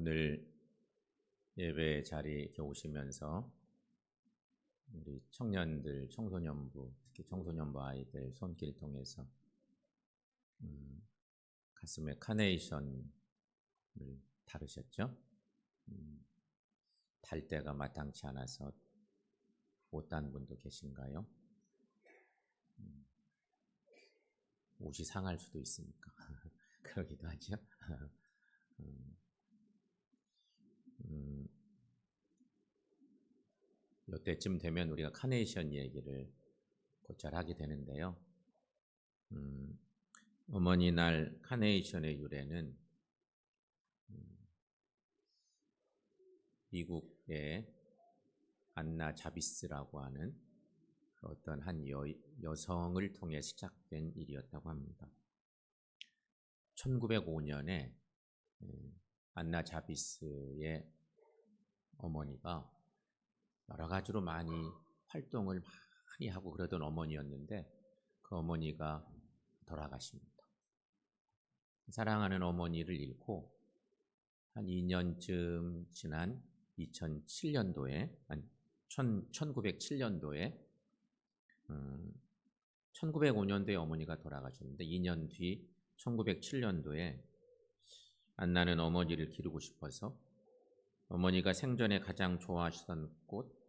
오늘 예배 자리에 이렇게 오시면서 우리 청년들, 청소년부, 특히 청소년부 아이들 손길 통해서 가슴에 카네이션을 다루셨죠? 달 때가 마땅치 않아서 못 단 분도 계신가요? 옷이 상할 수도 있으니까 그러기도 하죠. 이때쯤 되면 우리가 카네이션 얘기를 곧잘 하게 되는데요. 어머니 날 카네이션의 유래는 미국의 안나 자비스라고 하는 어떤 한 여성을 통해 시작된 일이었다고 합니다. 1905년에 안나 자비스의 어머니가 여러 가지로 많이 활동을 많이 하고 그러던 어머니였는데 그 어머니가 돌아가십니다. 사랑하는 어머니를 잃고 한 2년쯤 지난 2007년도에 1907년도에 1905년도에 어머니가 돌아가셨는데 2년 뒤 1907년도에 안나는 어머니를 기르고 싶어서 어머니가 생전에 가장 좋아하시던 꽃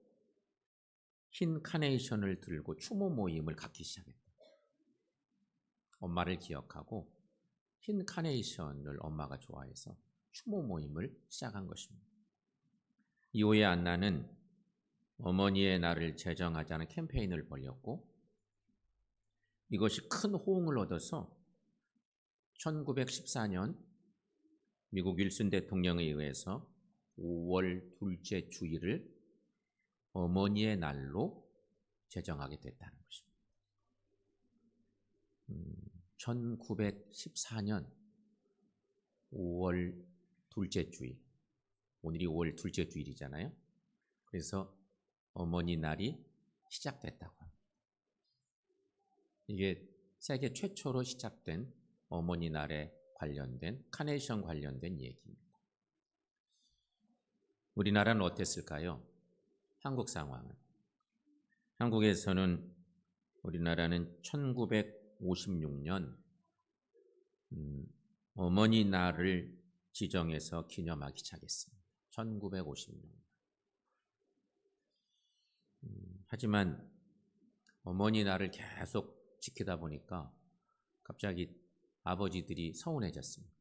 흰 카네이션을 들고 추모 모임을 갖기 시작했다. 엄마를 기억하고 흰 카네이션을 엄마가 좋아해서 추모 모임을 시작한 것입니다. 이후에 안나는 어머니의 날을 제정하자는 캠페인을 벌였고 이것이 큰 호응을 얻어서 1914년 미국 윌슨 대통령에 의해서 5월 둘째 주일을 어머니의 날로 제정하게 됐다는 것입니다. 1914년 5월 둘째 주일, 오늘이 5월 둘째 주일이잖아요. 그래서 어머니 날이 시작됐다고 합니다. 이게 세계 최초로 시작된 어머니 날에 관련된 카네이션 관련된 얘기입니다. 우리나라는 어땠을까요? 한국 상황은. 한국에서는 우리나라는 1956년 어머니 날을 지정해서 기념하기 시작했습니다. 1956년. 하지만 어머니 날을 계속 지키다 보니까 갑자기 아버지들이 서운해졌습니다.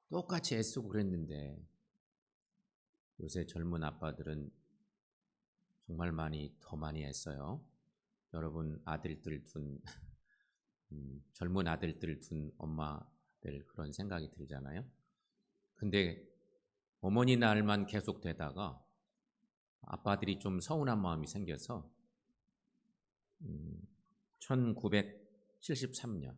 똑같이 애쓰고 그랬는데 요새 젊은 아빠들은 정말 더 많이 애써요. 여러분 아들들 둔 젊은 아들들 둔 엄마들 그런 생각이 들잖아요. 근데 어머니 날만 계속 되다가 아빠들이 좀 서운한 마음이 생겨서 1973년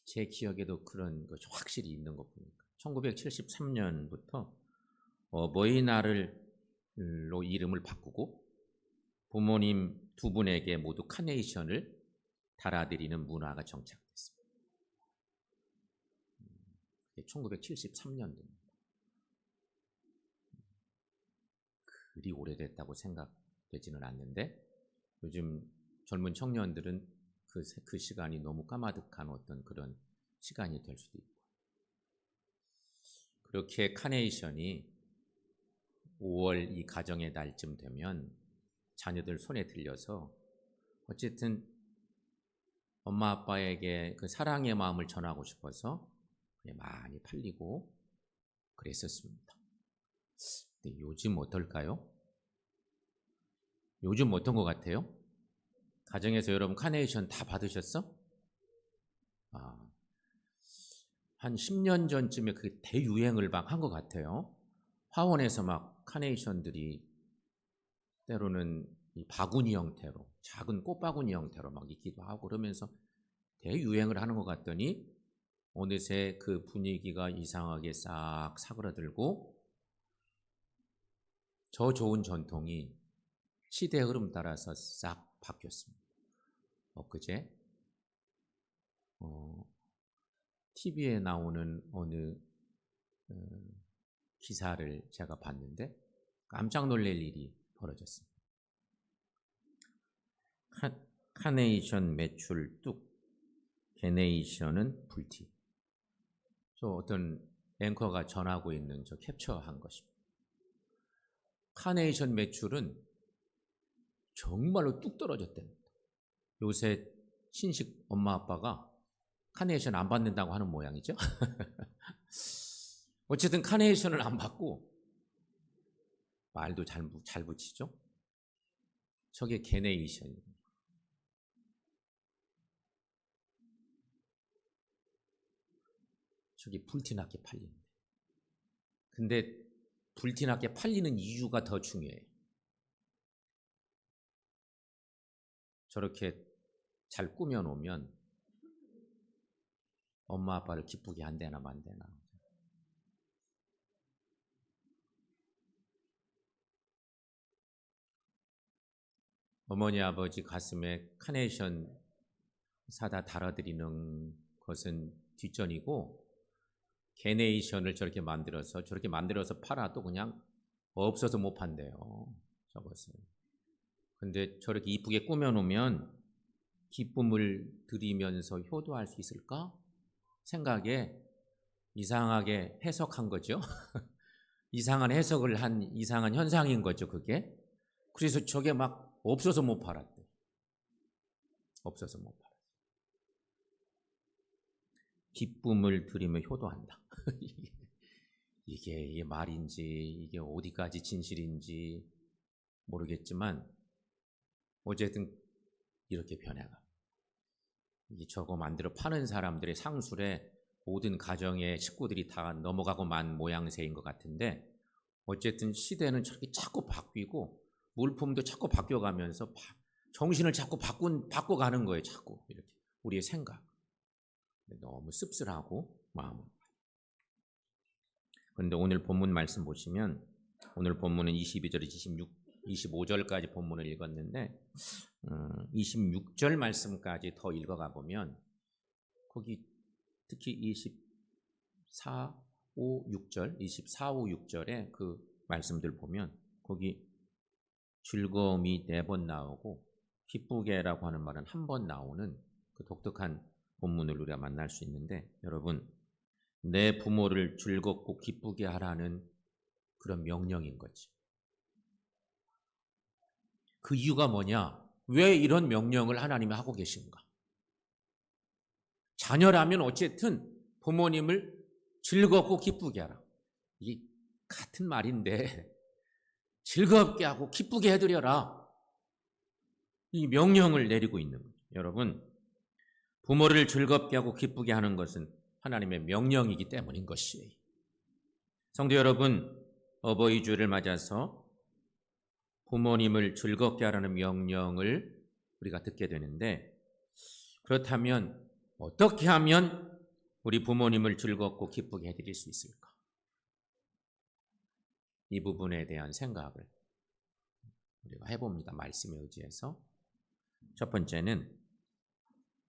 제 기억에도 그런 것이 확실히 있는 것 보니까 1973년부터 어버이날로 이름을 바꾸고 부모님 두 분에게 모두 카네이션을 달아드리는 문화가 정착됐습니다. 1973년도입니다. 그리 오래됐다고 생각되지는 않는데 요즘 젊은 청년들은 그 시간이 너무 까마득한 어떤 그런 시간이 될 수도 있고 그렇게 카네이션이 5월 이 가정의 달쯤 되면 자녀들 손에 들려서 어쨌든 엄마 아빠에게 그 사랑의 마음을 전하고 싶어서 많이 팔리고 그랬었습니다. 근데 요즘 어떨까요? 요즘 어떤 것 같아요? 가정에서 여러분 카네이션 다 받으셨어? 한 10년 전쯤에 그게 대유행을 막 한 것 같아요. 화원에서 막 카네이션들이 때로는 이 바구니 형태로 작은 꽃바구니 형태로 막 있기도 하고 그러면서 대유행을 하는 것 같더니 어느새 그 분위기가 이상하게 싹 사그라들고 저 좋은 전통이 시대의 흐름 따라서 싹 바뀌었습니다. 엊그제 TV에 나오는 어느 기사를 제가 봤는데 깜짝 놀랄 일이 벌어졌습니다. 카네이션 매출 뚝, 게네이션은 불티. 저 어떤 앵커가 전하고 있는 저 캡처한 것입니다. 카네이션 매출은 정말로 뚝 떨어졌답니다. 요새 신식 엄마 아빠가 카네이션 안 받는다고 하는 모양이죠. 어쨌든 카네이션을 안 받고 말도 잘 붙이죠. 저게 게네이션입니다. 저게 불티나게 팔립니다. 근데 불티나게 팔리는 이유가 더 중요해요. 저렇게 잘 꾸며놓으면 엄마 아빠를 기쁘게 한대나 만대나. 어머니 아버지 가슴에 카네이션 사다 달아드리는 것은 뒷전이고, 게네이션을 저렇게 만들어서 팔아도 그냥 없어서 못 판대요. 저것을. 근데 저렇게 이쁘게 꾸며놓으면 기쁨을 드리면서 효도할 수 있을까? 생각에 이상하게 해석한 거죠. 이상한 해석을 한 이상한 현상인 거죠, 그게. 그래서 저게 막 없어서 못 팔았대. 없어서 못 팔았대. 기쁨을 드리며 효도한다. 이게 말인지 이게 어디까지 진실인지 모르겠지만 어쨌든 이렇게 변해가. 저거 만들어 파는 사람들의 상술에 모든 가정의 식구들이 다 넘어가고 만 모양새인 것 같은데, 어쨌든 시대는 저렇게 자꾸 바뀌고 물품도 자꾸 바뀌어가면서 정신을 자꾸 바꿔가는 거예요. 자꾸 이렇게 우리의 생각. 너무 씁쓸하고 마음은. 그런데 오늘 본문 말씀 보시면, 오늘 본문은 22절, 25절까지 본문을 읽었는데 26절 말씀까지 더 읽어가 보면 거기 특히 24, 5, 6절에 그 말씀들 보면 거기 즐거움이 4번 나오고 기쁘게라고 하는 말은 1번 나오는 그 독특한 본문을 우리가 만날 수 있는데, 여러분, 내 부모를 즐겁고 기쁘게 하라는 그런 명령인 거지. 그 이유가 뭐냐? 왜 이런 명령을 하나님이 하고 계신가? 자녀라면 어쨌든 부모님을 즐겁고 기쁘게 하라. 이게 같은 말인데 즐겁게 하고 기쁘게 해드려라. 이 명령을 내리고 있는 거죠. 여러분, 부모를 즐겁게 하고 기쁘게 하는 것은 하나님의 명령이기 때문인 것이에요. 성도 여러분, 어버이 주를 맞아서 부모님을 즐겁게 하라는 명령을 우리가 듣게 되는데, 그렇다면 어떻게 하면 우리 부모님을 즐겁고 기쁘게 해드릴 수 있을까? 이 부분에 대한 생각을 우리가 해봅니다. 말씀에 의지해서. 첫 번째는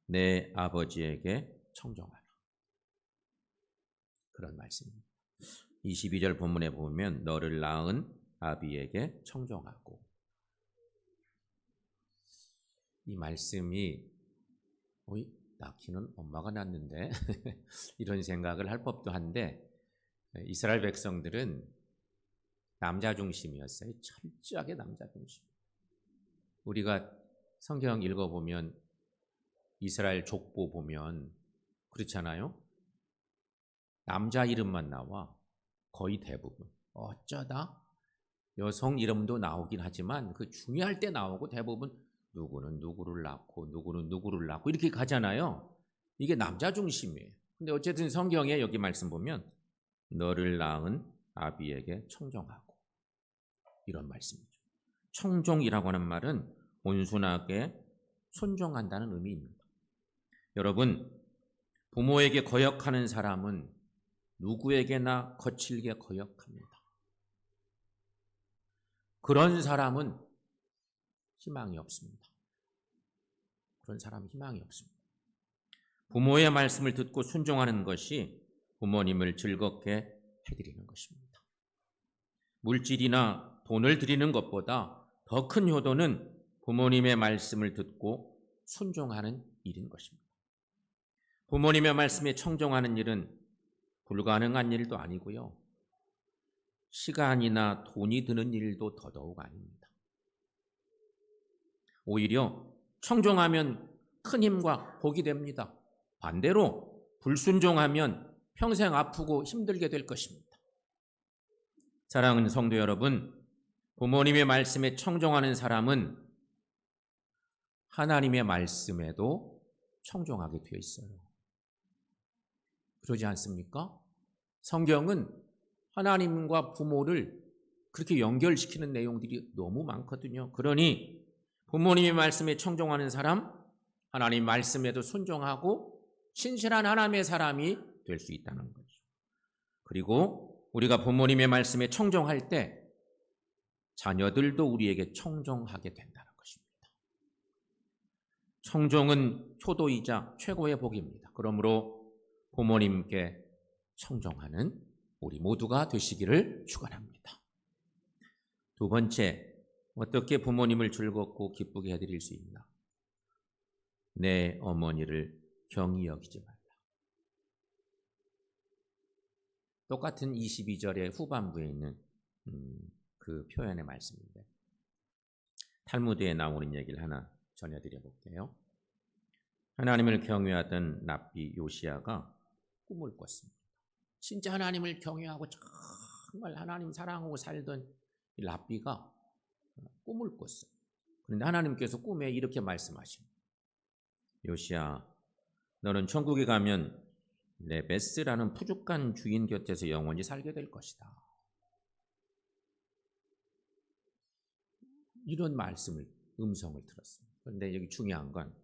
내 아버지에게 청종하라. 그런 말씀입니다. 22절 본문에 보면 너를 낳은 아비에게 청종하고. 이 말씀이 낳기는 엄마가 낳는데 이런 생각을 할 법도 한데, 이스라엘 백성들은 남자 중심이었어요. 철저하게 남자 중심. 우리가 성경 읽어보면 이스라엘 족보 보면 그렇잖아요. 남자 이름만 나와. 거의 대부분. 어쩌다 여성 이름도 나오긴 하지만 그 중요할 때 나오고, 대부분 누구는 누구를 낳고 누구는 누구를 낳고 이렇게 가잖아요. 이게 남자 중심이에요. 근데 어쨌든 성경에 여기 말씀 보면 너를 낳은 아비에게 청종하고, 이런 말씀이죠. 청종이라고 하는 말은 온순하게 순종한다는 의미입니다. 여러분, 부모에게 거역하는 사람은 누구에게나 거칠게 거역합니다. 그런 사람은 희망이 없습니다. 그런 사람은 희망이 없습니다. 부모의 말씀을 듣고 순종하는 것이 부모님을 즐겁게 해드리는 것입니다. 물질이나 돈을 드리는 것보다 더 큰 효도는 부모님의 말씀을 듣고 순종하는 일인 것입니다. 부모님의 말씀에 청종하는 일은 불가능한 일도 아니고요. 시간이나 돈이 드는 일도 더더욱 아닙니다. 오히려 청종하면 큰 힘과 복이 됩니다. 반대로 불순종하면 평생 아프고 힘들게 될 것입니다. 사랑하는 성도 여러분, 부모님의 말씀에 청종하는 사람은 하나님의 말씀에도 청종하게 되어 있어요. 그러지 않습니까? 성경은 하나님과 부모를 그렇게 연결시키는 내용들이 너무 많거든요. 그러니 부모님의 말씀에 청종하는 사람, 하나님 말씀에도 순종하고 신실한 하나님의 사람이 될 수 있다는 거죠. 그리고 우리가 부모님의 말씀에 청종할 때 자녀들도 우리에게 청종하게 된다는 것입니다. 청종은 효도이자 최고의 복입니다. 그러므로 부모님께 청종하는 우리 모두가 되시기를 축원합니다. 두 번째, 어떻게 부모님을 즐겁고 기쁘게 해드릴 수 있나? 내 어머니를 경히 여기지 말라. 똑같은 22절의 후반부에 있는 그 표현의 말씀인데 탈무드에 나오는 얘기를 하나 전해드려 볼게요. 하나님을 경외하던 랍비 요시야가 꿈을 꿨습니다. 진짜 하나님을 경외하고 정말 하나님 사랑하고 살던 이 랍비가 꿈을 꿨어요. 그런데 하나님께서 꿈에 이렇게 말씀하십니다. 요시야, 너는 천국에 가면 레베스라는 푸죽한 주인 곁에서 영원히 살게 될 것이다. 이런 음성을 들었습니다. 그런데 여기 중요한 건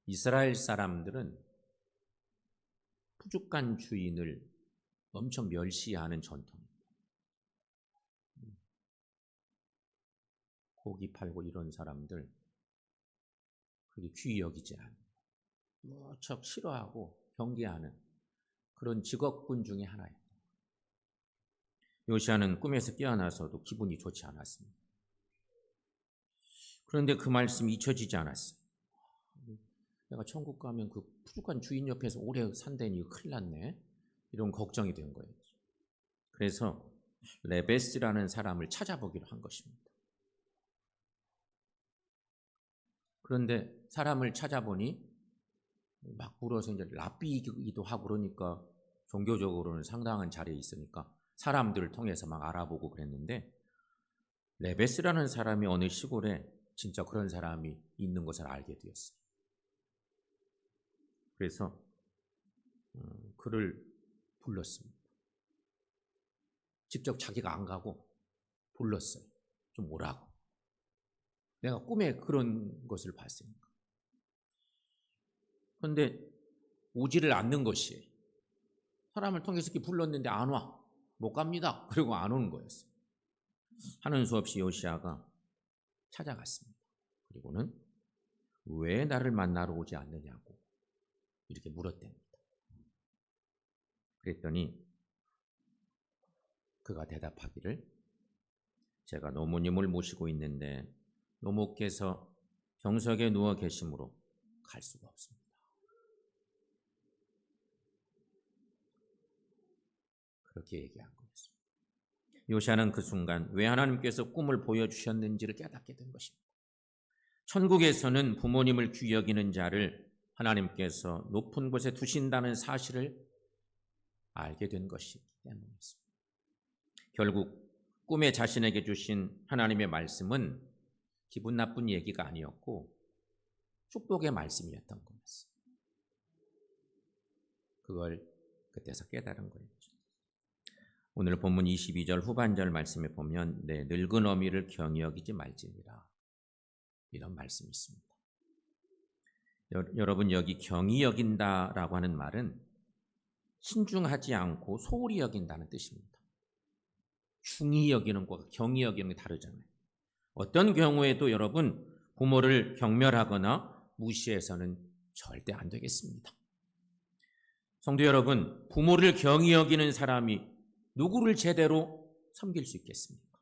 이스라엘 사람들은 푸죽한 주인을 엄청 멸시하는 전통입니다. 고기 팔고 이런 사람들 그게 귀히 여기지 않아요. 무척 싫어하고 경계하는 그런 직업군 중에 하나예요. 요시야는 꿈에서 깨어나서도 기분이 좋지 않았습니다. 그런데 그 말씀이 잊혀지지 않았어요. 내가 천국 가면 그 푸죽한 주인 옆에서 오래 산다니 이거 큰일 났네. 이런 걱정이 된 거예요. 그래서 레베스라는 사람을 찾아보기로 한 것입니다. 그런데 사람을 찾아보니 막 물어서 이제 랍비이기도 하고 그러니까 종교적으로는 상당한 자리에 있으니까 사람들을 통해서 막 알아보고 그랬는데 레베스라는 사람이 어느 시골에 진짜 그런 사람이 있는 것을 알게 되었어요. 그래서 그를 불렀습니다. 직접 자기가 안 가고 불렀어요. 좀 오라고. 내가 꿈에 그런 것을 봤으니까. 그런데 오지를 않는 것이에요. 사람을 통해서 이렇게 불렀는데 안 와. 못 갑니다. 그리고 안 오는 거였어요. 하는 수 없이 요시야가 찾아갔습니다. 그리고는 왜 나를 만나러 오지 않느냐고 이렇게 물었답니다. 그랬더니 그가 대답하기를 제가 노모님을 모시고 있는데 노모께서 병석에 누워 계심으로 갈 수가 없습니다. 그렇게 얘기한 거였습니다. 요시야는 그 순간 왜 하나님께서 꿈을 보여주셨는지를 깨닫게 된 것입니다. 천국에서는 부모님을 귀히 여기는 자를 하나님께서 높은 곳에 두신다는 사실을 알게 된 것이기 때문이었습니다. 결국 꿈에 자신에게 주신 하나님의 말씀은 기분 나쁜 얘기가 아니었고 축복의 말씀이었던 거였어요. 그걸 그때서 깨달은 거예요. 오늘 본문 22절 후반절 말씀에 보면 내 늙은 어미를 경히 여기지 말지니라 이런 말씀이 있습니다. 여러분 여기 경히 여긴다라고 하는 말은 신중하지 않고 소홀히 여긴다는 뜻입니다. 중히 여기는 것과 경히 여기는 게 다르잖아요. 어떤 경우에도 여러분 부모를 경멸하거나 무시해서는 절대 안 되겠습니다. 성도 여러분, 부모를 경히 여기는 사람이 누구를 제대로 섬길 수 있겠습니까?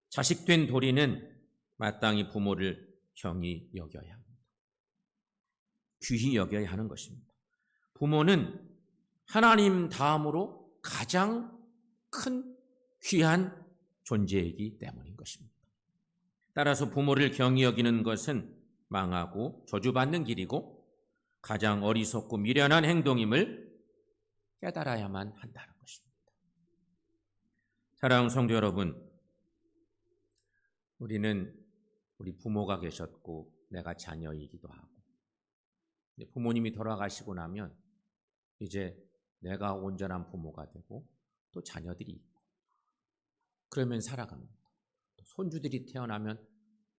자식된 도리는 마땅히 부모를 경히 여겨야 합니다. 귀히 여겨야 하는 것입니다. 부모는 하나님 다음으로 가장 큰 귀한 존재이기 때문인 것입니다. 따라서 부모를 경히 여기는 것은 망하고 저주받는 길이고 가장 어리석고 미련한 행동임을 깨달아야만 한다는 것입니다. 사랑하는 성도 여러분, 우리는 우리 부모가 계셨고 내가 자녀이기도 하고 부모님이 돌아가시고 나면 이제 내가 온전한 부모가 되고 또 자녀들이 있고 그러면 살아갑니다. 또 손주들이 태어나면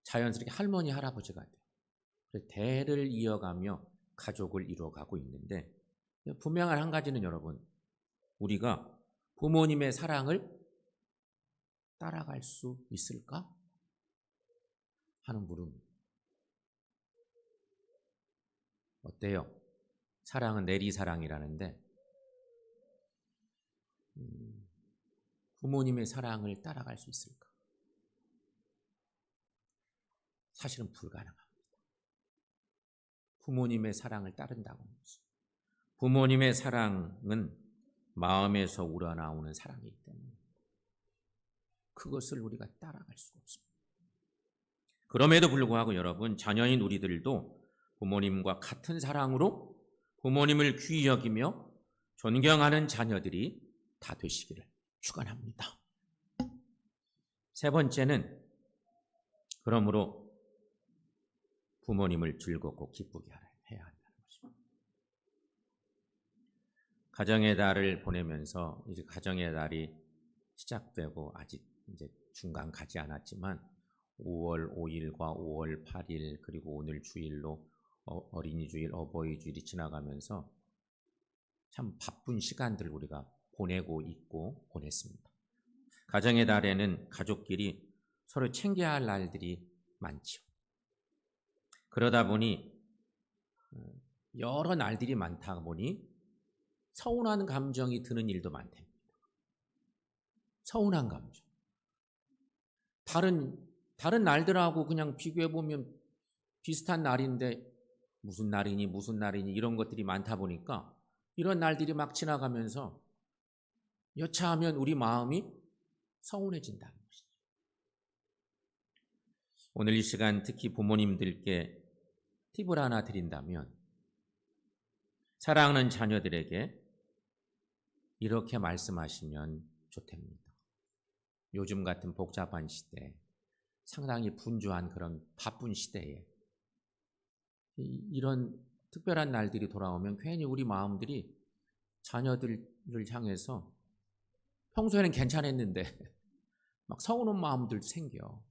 자연스럽게 할머니, 할아버지가 돼요. 대를 이어가며 가족을 이루어가고 있는데 분명한 한 가지는 여러분, 우리가 부모님의 사랑을 따라갈 수 있을까? 하는 물음입니다. 어때요? 사랑은 내리사랑이라는데 부모님의 사랑을 따라갈 수 있을까? 사실은 불가능합니다. 부모님의 사랑을 따른다고 하는 것이. 부모님의 사랑은 마음에서 우러나오는 사랑이기 때문에 그것을 우리가 따라갈 수가 없습니다. 그럼에도 불구하고 여러분, 자녀인 우리들도 부모님과 같은 사랑으로 부모님을 귀히 여기며 존경하는 자녀들이 다 되시기를 축원합니다. 세 번째는 그러므로 부모님을 즐겁고 기쁘게 해야 한다는 것입니다. 가정의 달을 보내면서 이제 가정의 달이 시작되고 아직 이제 중간 가지 않았지만 5월 5일과 5월 8일 그리고 오늘 주일로 어린이 주일, 어버이 주일이 지나가면서 참 바쁜 시간들을 우리가 보내고 있고 보냈습니다. 가정의 달에는 가족끼리 서로 챙겨야 할 날들이 많죠. 그러다 보니 여러 날들이 많다 보니 서운한 감정이 드는 일도 많답니다. 서운한 감정. 다른 날들하고 그냥 비교해보면 비슷한 날인데 무슨 날이니 이런 것들이 많다 보니까 이런 날들이 막 지나가면서 여차하면 우리 마음이 서운해진다는 것이죠. 오늘 이 시간 특히 부모님들께 팁을 하나 드린다면 사랑하는 자녀들에게 이렇게 말씀하시면 좋답니다. 요즘 같은 복잡한 시대, 상당히 분주한 그런 바쁜 시대에 이런 특별한 날들이 돌아오면 괜히 우리 마음들이 자녀들을 향해서 평소에는 괜찮았는데 막 서운한 마음들도 생겨.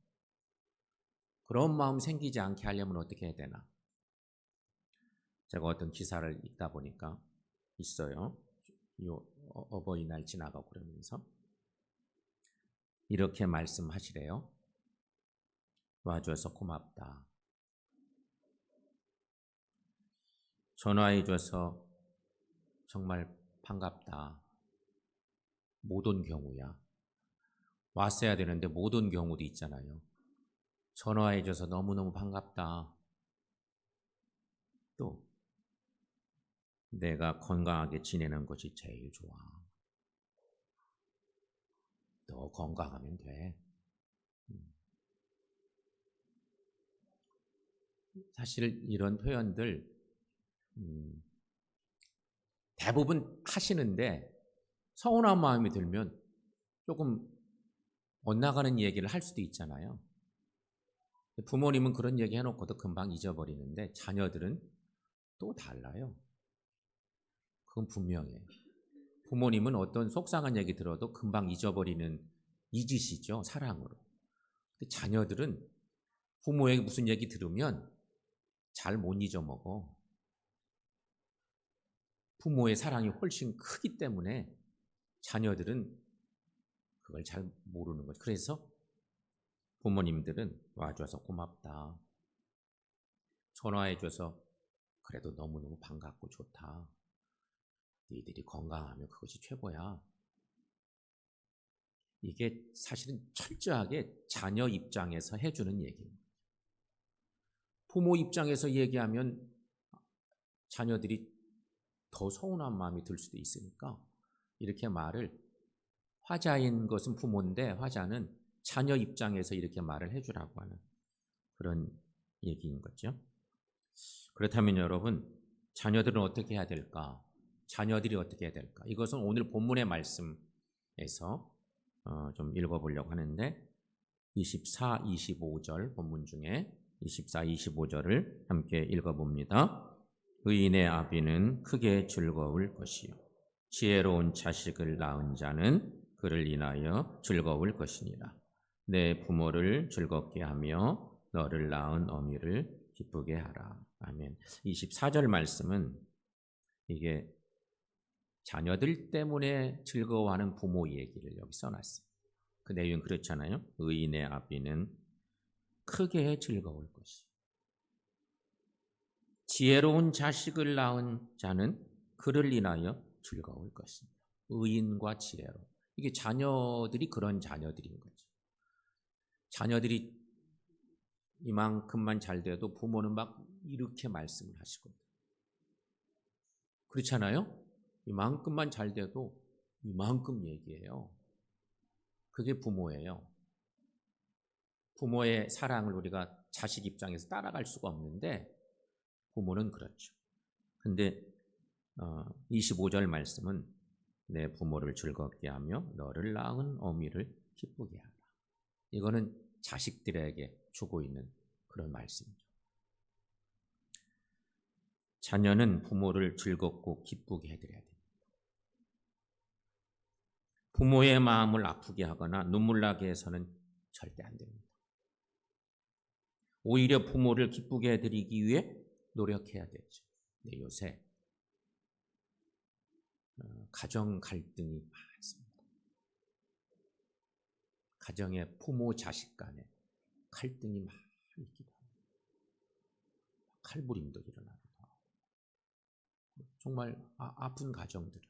그런 마음 생기지 않게 하려면 어떻게 해야 되나? 제가 어떤 기사를 읽다 보니까 있어요. 어버이날 지나가고 그러면서 이렇게 말씀하시래요. 와줘서 고맙다. 전화해줘서 정말 반갑다. 못 온 경우야. 왔어야 되는데 못 온 경우도 있잖아요. 전화해줘서 너무너무 반갑다. 또 내가 건강하게 지내는 것이 제일 좋아. 너 건강하면 돼. 사실 이런 표현들 대부분 하시는데 서운한 마음이 들면 조금 엇나가는 얘기를 할 수도 있잖아요. 부모님은 그런 얘기 해놓고도 금방 잊어버리는데 자녀들은 또 달라요. 그건 분명해요. 부모님은 어떤 속상한 얘기 들어도 금방 잊으시죠. 사랑으로. 근데 자녀들은 부모에게 무슨 얘기 들으면 잘 못 잊어먹어. 부모의 사랑이 훨씬 크기 때문에 자녀들은 그걸 잘 모르는 거죠. 그래서 부모님들은 와줘서 고맙다. 전화해줘서 그래도 너무너무 반갑고 좋다. 너희들이 건강하면 그것이 최고야. 이게 사실은 철저하게 자녀 입장에서 해주는 얘기입니다. 부모 입장에서 얘기하면 자녀들이 더 서운한 마음이 들 수도 있으니까 이렇게 말을, 화자인 것은 부모인데 화자는 자녀 입장에서 이렇게 말을 해주라고 하는 그런 얘기인 거죠. 그렇다면 여러분, 자녀들은 어떻게 해야 될까? 자녀들이 어떻게 해야 될까? 이것은 오늘 본문의 말씀에서 좀 읽어보려고 하는데 24, 25절 본문 중에 24, 25절을 함께 읽어봅니다. 의인의 아비는 크게 즐거울 것이요 지혜로운 자식을 낳은 자는 그를 인하여 즐거울 것이니라. 내 부모를 즐겁게 하며 너를 낳은 어미를 기쁘게 하라. 아멘. 24절 말씀은 이게 자녀들 때문에 즐거워하는 부모 얘기를 여기 써놨어요. 그 내용은 그렇잖아요. 의인의 아비는 크게 즐거울 것이. 지혜로운 자식을 낳은 자는 그를 인하여 즐거울 것입니다. 의인과 지혜로. 이게 자녀들이 그런 자녀들인 거죠. 자녀들이 이만큼만 잘 돼도 부모는 막 이렇게 말씀을 하시거든요. 그렇잖아요? 이만큼만 잘 돼도 이만큼 얘기해요. 그게 부모예요. 부모의 사랑을 우리가 자식 입장에서 따라갈 수가 없는데 부모는 그렇죠. 근데 25절 말씀은 내 부모를 즐겁게 하며 너를 낳은 어미를 기쁘게 하라. 이거는 자식들에게 주고 있는 그런 말씀이죠. 자녀는 부모를 즐겁고 기쁘게 해드려야 됩니다. 부모의 마음을 아프게 하거나 눈물 나게 해서는 절대 안 됩니다. 오히려 부모를 기쁘게 해드리기 위해 노력해야 되죠. 근데 요새 가정 갈등이 많습니다. 가정의 부모 자식 간에 갈등이 많이 있기도 합니다. 칼부림도 일어나기도 하고 정말 아픈 가정들,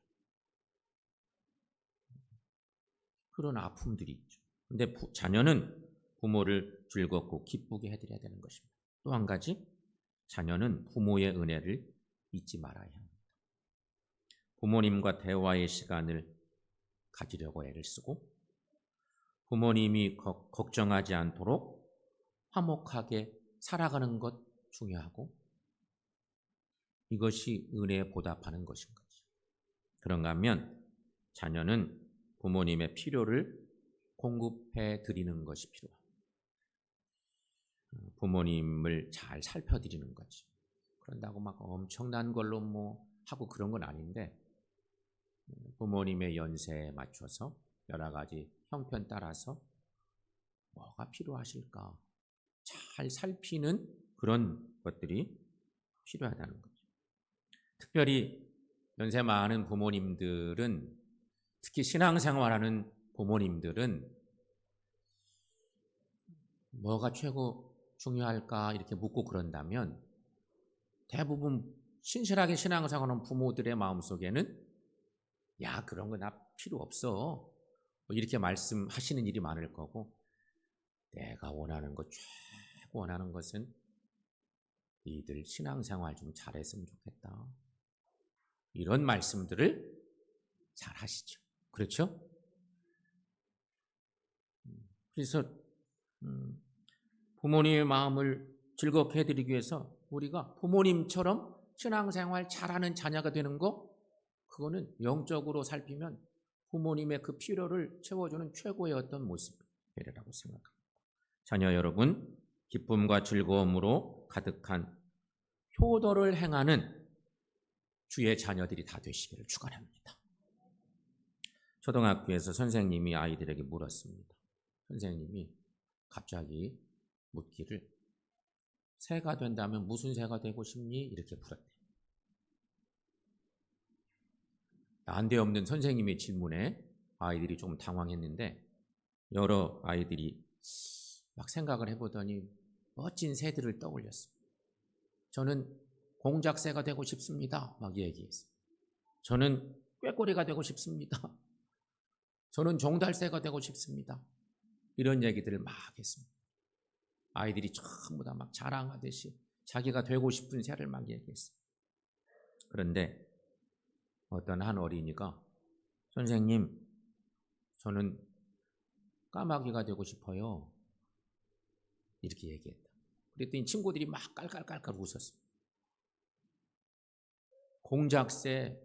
그런 아픔들이 있죠. 근데 자녀는 부모를 즐겁고 기쁘게 해드려야 되는 것입니다. 또 한 가지, 자녀는 부모의 은혜를 잊지 말아야 합니다. 부모님과 대화의 시간을 가지려고 애를 쓰고 부모님이 걱정하지 않도록 화목하게 살아가는 것 중요하고, 이것이 은혜에 보답하는 것인 거죠. 그런가 하면 자녀는 부모님의 필요를 공급해 드리는 것이 필요합니다. 부모님을 잘 살펴드리는 거지. 그런다고 막 엄청난 걸로 뭐 하고 그런 건 아닌데, 부모님의 연세에 맞춰서 여러 가지 형편 따라서 뭐가 필요하실까 잘 살피는 그런 것들이 필요하다는 거죠. 특별히 연세 많은 부모님들은, 특히 신앙생활하는 부모님들은 뭐가 최고 중요할까 이렇게 묻고 그런다면 대부분 신실하게 신앙생활하는 부모들의 마음속에는 야, 그런 거 나 필요 없어 이렇게 말씀하시는 일이 많을 거고, 내가 원하는 것, 최고 원하는 것은 너희들 신앙생활 좀 잘했으면 좋겠다, 이런 말씀들을 잘 하시죠. 그렇죠? 그래서 부모님의 마음을 즐겁게 해드리기 위해서 우리가 부모님처럼 신앙생활 잘하는 자녀가 되는 거, 그거는 영적으로 살피면 부모님의 그 필요를 채워주는 최고의 어떤 모습이라고 생각합니다. 자녀 여러분, 기쁨과 즐거움으로 가득한 효도를 행하는 주의 자녀들이 다 되시기를 축원합니다. 초등학교에서 선생님이 아이들에게 물었습니다. 선생님이 갑자기 묻기를, 새가 된다면 무슨 새가 되고 싶니? 이렇게 물었대요. 난데없는 선생님의 질문에 아이들이 좀 당황했는데, 여러 아이들이 막 생각을 해보더니 멋진 새들을 떠올렸습니다. 저는 공작새가 되고 싶습니다. 막 얘기했어요. 저는 꾀꼬리가 되고 싶습니다. 저는 종달새가 되고 싶습니다. 이런 얘기들을 막 했습니다. 아이들이 전부 다 막 자랑하듯이 자기가 되고 싶은 새를 막 얘기했어요. 그런데 어떤 한 어린이가 선생님, 저는 까마귀가 되고 싶어요. 이렇게 얘기했다. 그랬더니 친구들이 막 깔깔깔깔 웃었습니다. 공작새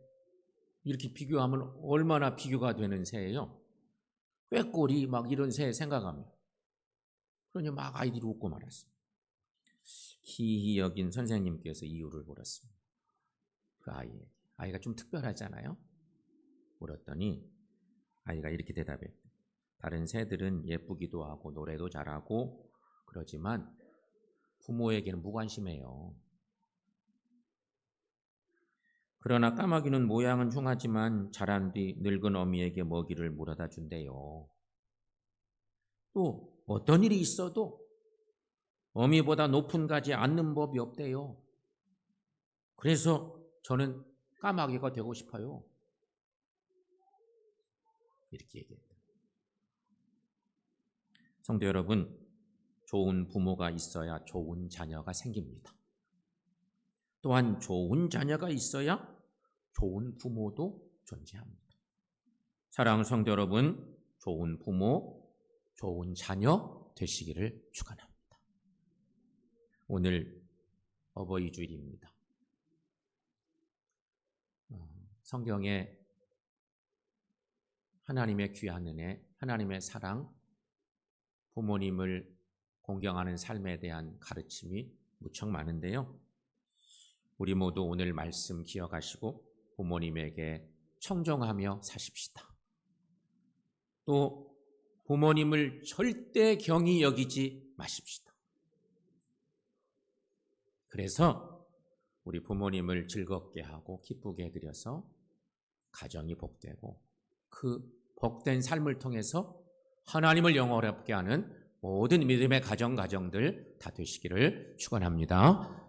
이렇게 비교하면 얼마나 비교가 되는 새예요. 꾀꼬리 막 이런 새 생각하면. 그러니 막 아이들이 웃고 말았습니다. 기이 여긴 선생님께서 이유를 물었습니다. 그 아이가 좀 특별하잖아요. 물었더니 아이가 이렇게 대답했다. 다른 새들은 예쁘기도 하고 노래도 잘하고 그러지만 부모에게는 무관심해요. 그러나 까마귀는 모양은 흉하지만 자란 뒤 늙은 어미에게 먹이를 물어다 준대요. 또 어떤 일이 있어도 어미보다 높은 가지에 앉는 법이 없대요. 그래서 저는 까마귀가 되고 싶어요. 이렇게 얘기했다. 성도 여러분, 좋은 부모가 있어야 좋은 자녀가 생깁니다. 또한 좋은 자녀가 있어야 좋은 부모도 존재합니다. 사랑하는 성도 여러분, 좋은 부모, 좋은 자녀 되시기를 축원합니다. 오늘 어버이 주일입니다. 성경에 하나님의 귀한 은혜, 하나님의 사랑, 부모님을 공경하는 삶에 대한 가르침이 무척 많은데요. 우리 모두 오늘 말씀 기억하시고 부모님에게 청정하며 사십시다. 또 부모님을 절대 경히 여기지 마십시다. 그래서 우리 부모님을 즐겁게 하고 기쁘게 해드려서 가정이 복되고 그 복된 삶을 통해서 하나님을 영원하게 하는 모든 믿음의 가정들 다 되시기를 축원합니다.